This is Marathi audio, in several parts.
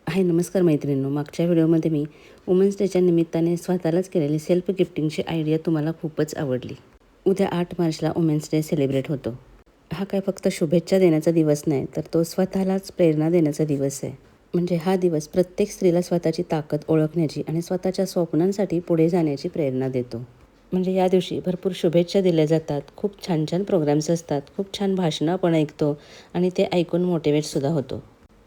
हाय नमस्कार मैत्रिणींनो. मागच्या व्हिडिओमध्ये मी वुमन्स डेच्या निमित्ताने स्वतःलाच केलेली सेल्फ गिफ्टिंगची आयडिया तुम्हाला खूपच आवडली. उद्या 8 मार्चला वुमेन्स डे सेलिब्रेट होतो. हा काय फक्त शुभेच्छा देण्याचा दिवस नाही, तर तो स्वतःलाच प्रेरणा देण्याचा दिवस आहे. म्हणजे हा दिवस प्रत्येक स्त्रीला स्वतःची ताकद ओळखण्याची आणि स्वतःच्या स्वप्नांसाठी पुढे जाण्याची प्रेरणा देतो. म्हणजे या दिवशी भरपूर शुभेच्छा दिल्या जातात, खूप छान छान प्रोग्राम्स असतात, खूप छान भाषणं आपण ऐकतो आणि ते ऐकून मोटिवेटसुद्धा होतो.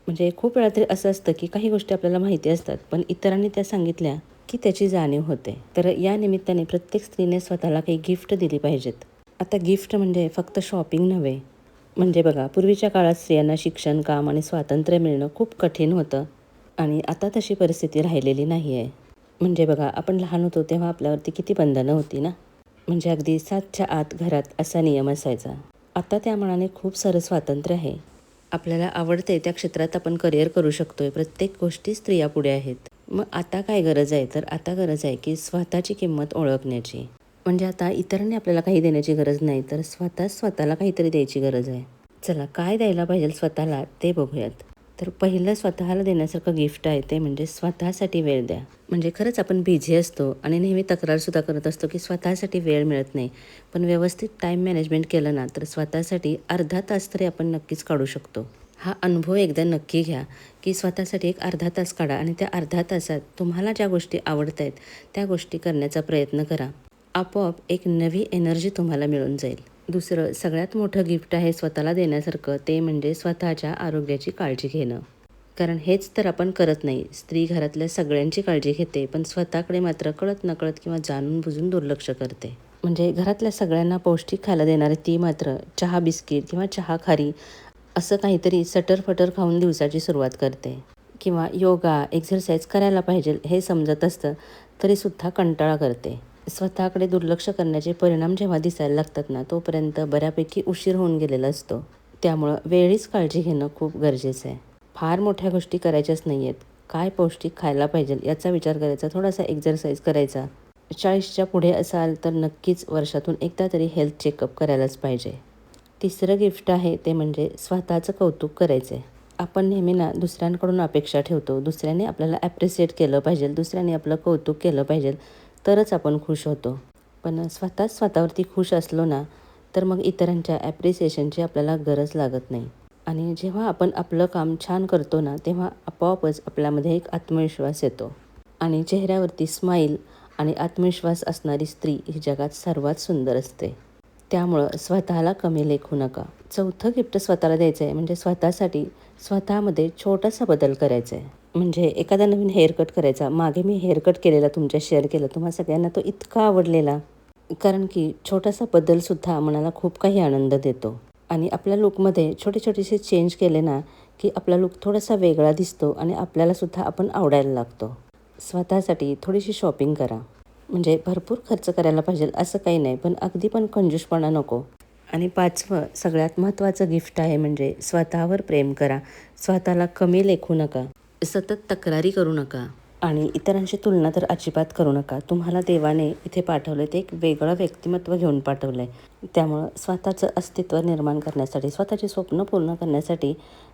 म्हणजे खूप वेळा तरी असं असतं की काही गोष्टी आपल्याला माहिती असतात, पण इतरांनी त्या सांगितल्या की त्याची जाणीव होते. तर या निमित्ताने प्रत्येक स्त्रीने स्वतःला काही गिफ्ट दिली पाहिजेत. आता गिफ्ट म्हणजे फक्त शॉपिंग नव्हे. म्हणजे बघा, पूर्वीच्या काळात स्त्रियांना शिक्षण, काम आणि स्वातंत्र्य मिळणं खूप कठीण होतं आणि आता तशी परिस्थिती राहिलेली नाही आहे. म्हणजे बघा, आपण लहान होतो तेव्हा आपल्यावरती किती बंधनं होती ना. म्हणजे अगदी 7च्या आत घरात असा नियम असायचा. आता त्या मानाने खूप सारं स्वातंत्र्य आहे. आपल्याला आवडते त्या क्षेत्रात आपण करिअर करू शकतोय. प्रत्येक गोष्टी स्त्रिया पुढे आहेत. मग आता काय गरज आहे, तर आता गरज आहे की स्वतःची किंमत ओळखण्याची. म्हणजे आता इतरांनी आपल्याला काही देण्याची गरज नाही, तर स्वतःला काहीतरी द्यायची गरज आहे. चला, काय द्यायला पाहिजे स्वतःला ते बघूयात. तर पहिलं स्वतःला देण्यासारखं गिफ्ट आहे ते म्हणजे स्वतःसाठी वेळ द्या. म्हणजे खरंच आपण बिझी असतो आणि नेहमी तक्रारसुद्धा करत असतो की स्वतःसाठी वेळ मिळत नाही. पण व्यवस्थित टाईम मॅनेजमेंट केलं ना, तर स्वतःसाठी अर्धा तास तरी आपण नक्कीच काढू शकतो. हा अनुभव एकदा नक्की घ्या की स्वतःसाठी एक अर्धा तास काढा आणि त्या अर्ध्या तासात तुम्हाला ज्या गोष्टी आवडत आहेत त्या गोष्टी करण्याचा प्रयत्न करा. आपोआप एक नवी एनर्जी तुम्हाला मिळून जाईल. दुसरं सगळ्यात मोठं गिफ्ट आहे स्वतःला देण्यासारखं, ते म्हणजे स्वतःच्या आरोग्याची काळजी घेणं. कारण हेच तर आपण करत नाही. स्त्री घरातल्या सगळ्यांची काळजी घेते, पण स्वतःकडे मात्र कळत नकळत किंवा जाणून बुजून दुर्लक्ष करते. म्हणजे घरातल्या सगळ्यांना पौष्टिक खायला देणारी ती मात्र चहा बिस्किट किंवा चहा खारी असं काहीतरी सटर-फटर खाऊन दिवसाची सुरुवात करते. किंवा योगा, एक्सरसाइज करायला पाहिजे हे समजत असतं, तरीसुद्धा कंटाळा करते. स्वतःकडे दुर्लक्ष करण्याचे परिणाम जेव्हा दिसायला लागतात ना, तोपर्यंत बऱ्यापैकी उशीर होऊन गेलेला असतो. त्यामुळं वेळीच काळजी घेणं खूप गरजेचं आहे. फार मोठ्या गोष्टी करायच्याच नाही आहेत. काय पौष्टिक खायला पाहिजे याचा विचार करायचा, थोडासा एक्सरसाइज करायचा. 40च्या पुढे असाल तर नक्कीच वर्षातून एकदा तरी हेल्थ चेकअप करायलाच पाहिजे. तिसरं गिफ्ट आहे ते म्हणजे स्वतःचं कौतुक करायचं आहे. आपण नेहमी ना दुसऱ्यांकडून अपेक्षा ठेवतो. दुसऱ्याने आपल्याला ॲप्रिशिएट केलं पाहिजे, दुसऱ्याने आपलं कौतुक केलं पाहिजे, तरच आपण खुश होतो. पण स्वतःच स्वतःवरती खुश असलो ना, तर मग इतरांच्या ॲप्रिसिएशनची आपल्याला गरज लागत नाही. आणि जेव्हा आपण आपलं काम छान करतो ना, तेव्हा आपोआपच आपल्यामध्ये एक आत्मविश्वास येतो. आणि चेहऱ्यावरती स्माईल आणि आत्मविश्वास असणारी स्त्री ही जगात सर्वात सुंदर असते. त्यामुळं स्वतःला कमी लेखू नका. चौथं गिफ्ट स्वतःला द्यायचं आहे म्हणजे स्वतःसाठी स्वतःमध्ये छोटासा बदल करायचा आहे. म्हणजे एखादा नवीन हेअरकट करायचा. मागे मी हेअरकट केलेला तुमच्या शेअर केला. तुम्हा सगळ्यांना तो इतका आवडलेला. कारण की छोटासा बदलसुद्धा मनाला खूप काही आनंद देतो. आणि आपल्या लूकमध्ये छोटे-छोटेसे चेंज केले ना, की आपला लूक थोडासा वेगळा दिसतो आणि आपल्यालासुद्धा आपण आवडायला लागतो. स्वतःसाठी थोडीशी शॉपिंग करा. म्हणजे भरपूर खर्च करायला पाहिजे असं काही नाही, पण अगदी पण कंजूसपणा नको. आणि 5वं सगळ्यात महत्त्वाचं गिफ्ट आहे म्हणजे स्वतःवर प्रेम करा. स्वतःला कमी लेखू नका. सतत तक्रारी करू नका. आणि इतरांशी तुलना तर अजिबात करू नका. तुम्हाला देवाने इथे पाठवलं ते एक वेगळं व्यक्तिमत्व घेऊन पाठवलं आहे. त्यामुळं स्वतःचं अस्तित्व निर्माण करण्यासाठी, स्वतःची स्वप्न पूर्ण करण्यासाठी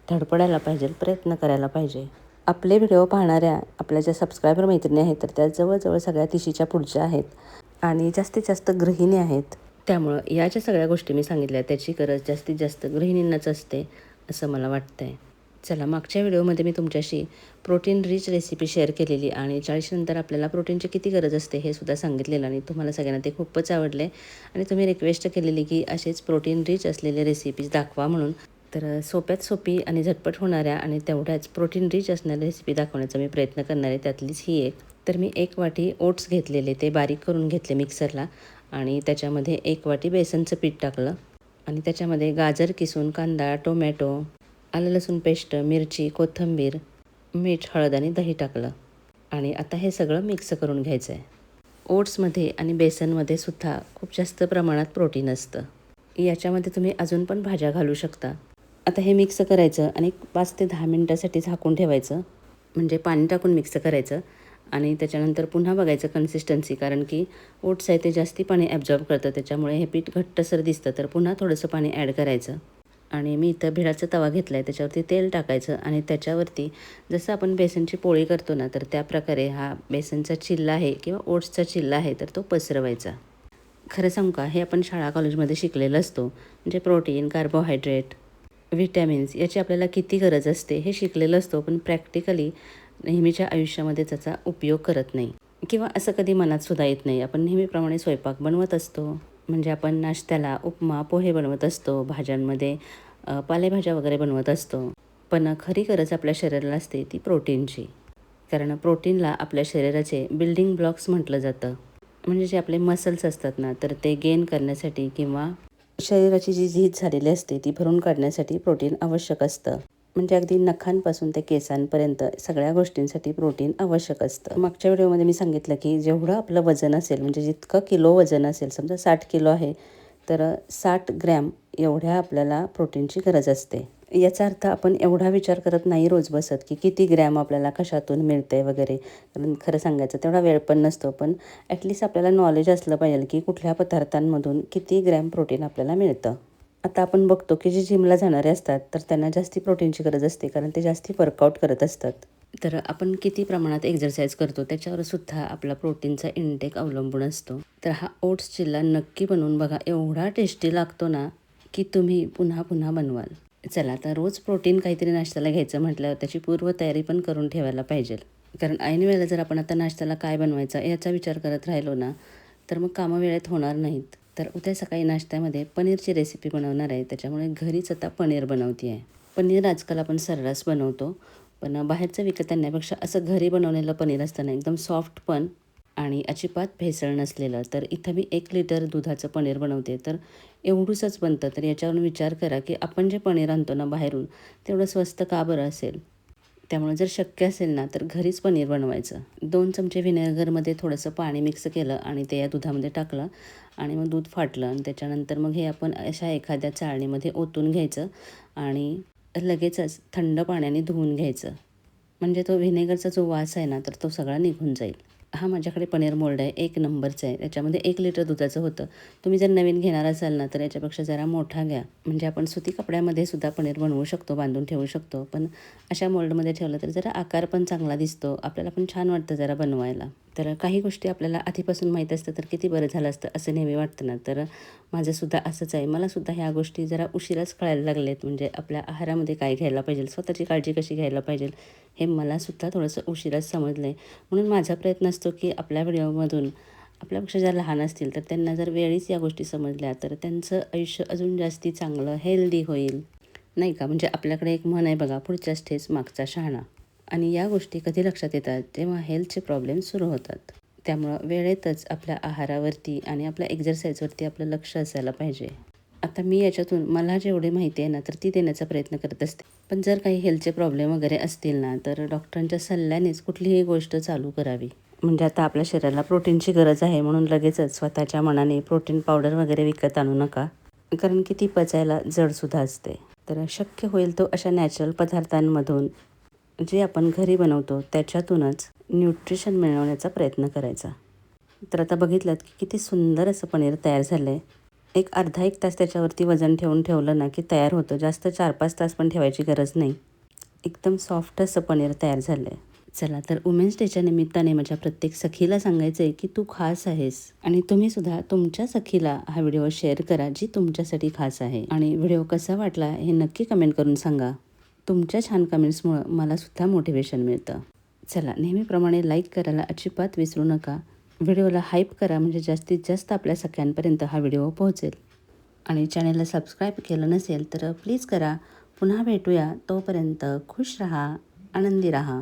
धडपडायला पाहिजे, प्रयत्न करायला पाहिजे. आपले व्हिडिओ पाहणाऱ्या आपल्या ज्या सबस्क्रायबर मैत्रिणी आहेत, तर त्या जवळजवळ सगळ्या 30च्या पुढच्या आहेत आणि जास्तीत जास्त गृहिणी आहेत. त्यामुळं या ज्या सगळ्या गोष्टी मी सांगितल्या त्याची गरज जास्तीत जास्त गृहिणींनाच असते, असं मला वाटतं आहे. चला, मागच्या व्हिडिओमध्ये मी तुमच्याशी प्रोटीन रिच रेसिपी शेअर केलेली आणि 40 नंतर आपल्याला प्रोटीनची किती गरज असते हे सुद्धा सांगितलेलं आणि तुम्हाला सगळ्यांना ते खूपच आवडले आणि तुम्ही रिक्वेस्ट केलेली की असेच प्रोटीन रिच असलेले रेसिपीज दाखवा म्हणून. तर सोप्यात सोपी आणि झटपट होणाऱ्या आणि तेवढ्याच प्रोटीन रिच असणाऱ्या रेसिपी दाखवण्याचा मी प्रयत्न करणार आहे. त्यातलीच ही एक. तर मी 1 वाटी ओट्स घेतलेले, ते बारीक करून घेतले मिक्सरला आणि त्याच्यामध्ये 1 वाटी बेसनचं पीठ टाकलं आणि त्याच्यामध्ये गाजर किसून, कांदा, टोमॅटो, आलं लसूण पेस्ट, मिरची, कोथिंबीर, मीठ, हळद आणि दही टाकलं आणि आता हे सगळं मिक्स करून घ्यायचं आहे. ओट्समध्ये आणि बेसनमध्ये सुद्धा खूप जास्त प्रमाणात प्रोटीन असतं. याच्यामध्ये तुम्ही अजून पण भाज्या घालू शकता. आता हे मिक्स करायचं आणि 5 ते 10 मिनटासाठी झाकून ठेवायचं. म्हणजे पाणी टाकून मिक्स करायचं आणि त्याच्यानंतर पुन्हा बघायचं कन्सिस्टन्सी, कारण की ओट्स आहे ते जास्ती पाणी ॲब्झॉर्ब करतं, त्याच्यामुळे हे पीठ घट्टसर दिसतं. तर पुन्हा थोडंसं पाणी ॲड करायचं आणि मी इथं भिडाचा तवा घेतला आहे, त्याच्यावरती तेल टाकायचं आणि त्याच्यावरती जसं आपण बेसनची पोळी करतो ना, तर त्या प्रकारे हा बेसनचा चिल्ला आहे किंवा ओट्सचा चिल्ला आहे तर तो पसरवायचा. खरं सांगू का, हे आपण शाळा कॉलेजमध्ये शिकलेलं असतो. म्हणजे प्रोटीन, कार्बोहायड्रेट, व्हिटॅमिन्स याची आपल्याला किती गरज असते हे शिकलेलं असतो, पण प्रॅक्टिकली नेहमीच्या आयुष्यामध्ये त्याचा उपयोग करत नाही किंवा असं कधी मनात सुद्धा येत नाही. आपण नेहमीप्रमाणे स्वयंपाक बनवत असतो. म्हणजे आपण नाश्त्याला उपमा, पोहे बनवत असतो, भाज्यांमध्ये पालेभाज्या वगैरे बनवत असतो. पण खरी गरज आपल्या शरीराला असते ती प्रोटीनची. कारण प्रोटीनला आपल्या शरीराचे बिल्डिंग ब्लॉक्स म्हटलं जातं. म्हणजे जे आपले मसल्स असतात ना, तर ते गेन करण्यासाठी किंवा शरीराची जी झीज झालेली असते ती भरून काढण्यासाठी प्रोटीन आवश्यक असतं. म्हणजे अगदी नखांपासून ते केसांपर्यंत सगळ्या गोष्टींसाठी प्रोटीन आवश्यक असतं. मागच्या व्हिडिओमध्ये मी सांगितलं की जेवढं आपलं वजन असेल, म्हणजे जितकं किलो वजन असेल, समजा 60 किलो आहे तर 60 ग्रॅम एवढ्या आपल्याला प्रोटीनची गरज असते. याचा अर्थ आपण एवढा विचार करत नाही रोज बसत की किती ग्रॅम आपल्याला कशातून मिळते वगैरे. कारण खरं सांगायचं तेवढा वेळ पण नसतो. पण ॲटलिस्ट आपल्याला नॉलेज असलं पाहिजे की कुठल्या पदार्थांमधून किती ग्रॅम प्रोटीन आपल्याला मिळतं. आता आपण बघतो की जे जिमला जाणारे असतात तर त्यांना जास्ती प्रोटीनची गरज असते, कारण ते जास्ती वर्कआउट करत असतात. तर आपण किती प्रमाणात एक्झरसाईज करतो त्याच्यावर सुद्धा आपला प्रोटीनचा इंटेक अवलंबून असतो. तर हा ओट्स चिल्ला नक्की बनवून बघा. एवढा टेस्टी लागतो ना की तुम्ही पुन्हा पुन्हा बनवाल. चला, तर रोज प्रोटीन काहीतरी नाश्त्याला घ्यायचं म्हटल्यावर त्याची पूर्वतयारी पण करून ठेवायला पाहिजे. कारण ऐन वेळेला जर आपण आता नाश्त्याला काय बनवायचा याचा विचार करत राहिलो ना, तर मग कामं वेळेत होणार नाहीत. तर उद्या सकाळी नाश्त्यामध्ये पनीरची रेसिपी बनवणार आहे. त्याच्यामुळे घरीच आता पनीर बनवते आहे. पनीर आजकाल आपण सर्रास बनवतो, पण बाहेरचं विकत आणण्यापेक्षा असं घरी बनवलेलं पनीर असताना एकदम सॉफ्ट पण आणि अजिबात भेसळ नसलेलं. तर इथं मी 1 लिटर दुधाचं पनीर बनवते. तर एवढूसच बनतं. तर याच्यावरून विचार करा की आपण जे पनीर आणतो ना बाहेरून, तेवढं स्वस्त का बरं असेल? त्यामुळे जर शक्य असेल ना तर घरीच पनीर बनवायचं. 2 चमचे व्हिनेगरमध्ये थोडंसं पाणी मिक्स केलं आणि ते या दुधामध्ये टाकलं आणि मग दूध फाटलं आणि त्याच्यानंतर मग हे आपण अशा एखाद्या चाळणीमध्ये ओतून घ्यायचं आणि लगेचच थंड पाण्याने धुवून घ्यायचं. म्हणजे तो व्हिनेगरचा जो वास आहे ना, तर तो सगळा निघून जाईल. हा माझ्याकडे पनीर मोल्ड आहे, 1 नंबरचा आहे. त्याच्यामध्ये 1 लिटर दुधाचं होतं. तुम्ही जर नवीन घेणार असाल ना, तर याच्यापेक्षा जरा मोठा घ्या. म्हणजे आपण सुती कपड्यामध्ये सुद्धा पनीर बनवू शकतो, बांधून ठेवू शकतो. पण अशा मोल्डमध्ये ठेवलं तर जरा आकार पण चांगला दिसतो. आपल्याला पण छान वाटतं जरा बनवायला. तर काही गोष्टी आपल्याला आधीपासून माहीत असतं तर किती बरं झालं असतं असं नेहमी वाटतं ना. तर माझंसुद्धा असंच आहे. मलासुद्धा ह्या गोष्टी जरा उशिराच कळायला लागलेत. म्हणजे आपल्या आहारामध्ये काय घ्यायला पाहिजे, स्वतःची काळजी कशी घ्यायला पाहिजे, हे मलासुद्धा थोडंसं उशिराच समजलं आहे. म्हणून माझा प्रयत्न असतो की आपल्या व्हिडिओमधून आपल्यापेक्षा ज्या लहान असतील तर त्यांना जर वेळीच या गोष्टी समजल्या तर त्यांचं आयुष्य अजून जास्ती चांगलं हेल्दी होईल, नाही का. म्हणजे आपल्याकडे एक म्हण आहे बघा, पुढच्याच ठेच मागचा शहाणा. आणि या गोष्टी कधी लक्षात येतात जेव्हा हेल्थचे प्रॉब्लेम सुरू होतात. त्यामुळं वेळेतच आपल्या आहारावरती आणि आपल्या एक्झरसाईजवरती आपलं लक्ष असायला पाहिजे. आता मी याच्यातून मला जेवढी माहिती आहे ना तर ती देण्याचा प्रयत्न करत असते. पण जर काही हेल्थचे प्रॉब्लेम वगैरे असतील ना तर डॉक्टरांच्या सल्ल्यानेच कुठलीही गोष्ट चालू करावी. म्हणजे आता आपल्या शरीराला प्रोटीनची गरज आहे म्हणून लगेचच स्वतःच्या मनाने प्रोटीन पावडर वगैरे विकत आणू नका. कारण की ती पचायला जडसुद्धा असते. तर शक्य होईल तो अशा नॅचरल पदार्थांमधून जे आपण घरी बनवतो त्याच्यातूनच न्यूट्रिशन मिळवण्याचा प्रयत्न करायचा. तर आता बघितलं की किती सुंदर असं पनीर तयार झालं आहे. एक अर्धा 1 तास त्याच्यावरती वजन ठेवून ठेवलं ना की तयार होतं. जास्त 4-5 तास पण ठेवायची गरज नाही. एकदम सॉफ्ट असं पनीर तयार झालं आहे. चला, तर वुमेन्स डेच्या निमित्ताने माझ्या प्रत्येक सखीला सांगायचं आहे की तू खास आहेस. आणि तुम्हीसुद्धा तुमच्या सखीला हा व्हिडिओ शेअर करा जी तुमच्यासाठी खास आहे. आणि व्हिडिओ कसा वाटला हे नक्की कमेंट करून सांगा. तुमच्या छान कमेंट्समुळं मलासुद्धा मोटिवेशन मिळतं. चला, नेहमीप्रमाणे लाईक करायला अजिबात विसरू नका. व्हिडिओला हाईप करा म्हणजे जास्तीत जास्त आपल्या सगळ्यांपर्यंत हा व्हिडिओ पोहोचेल. आणि चॅनलला सबस्क्राईब केलं नसेल तर प्लीज करा. पुन्हा भेटूया. तोपर्यंत खुश रहा, आनंदी रहा.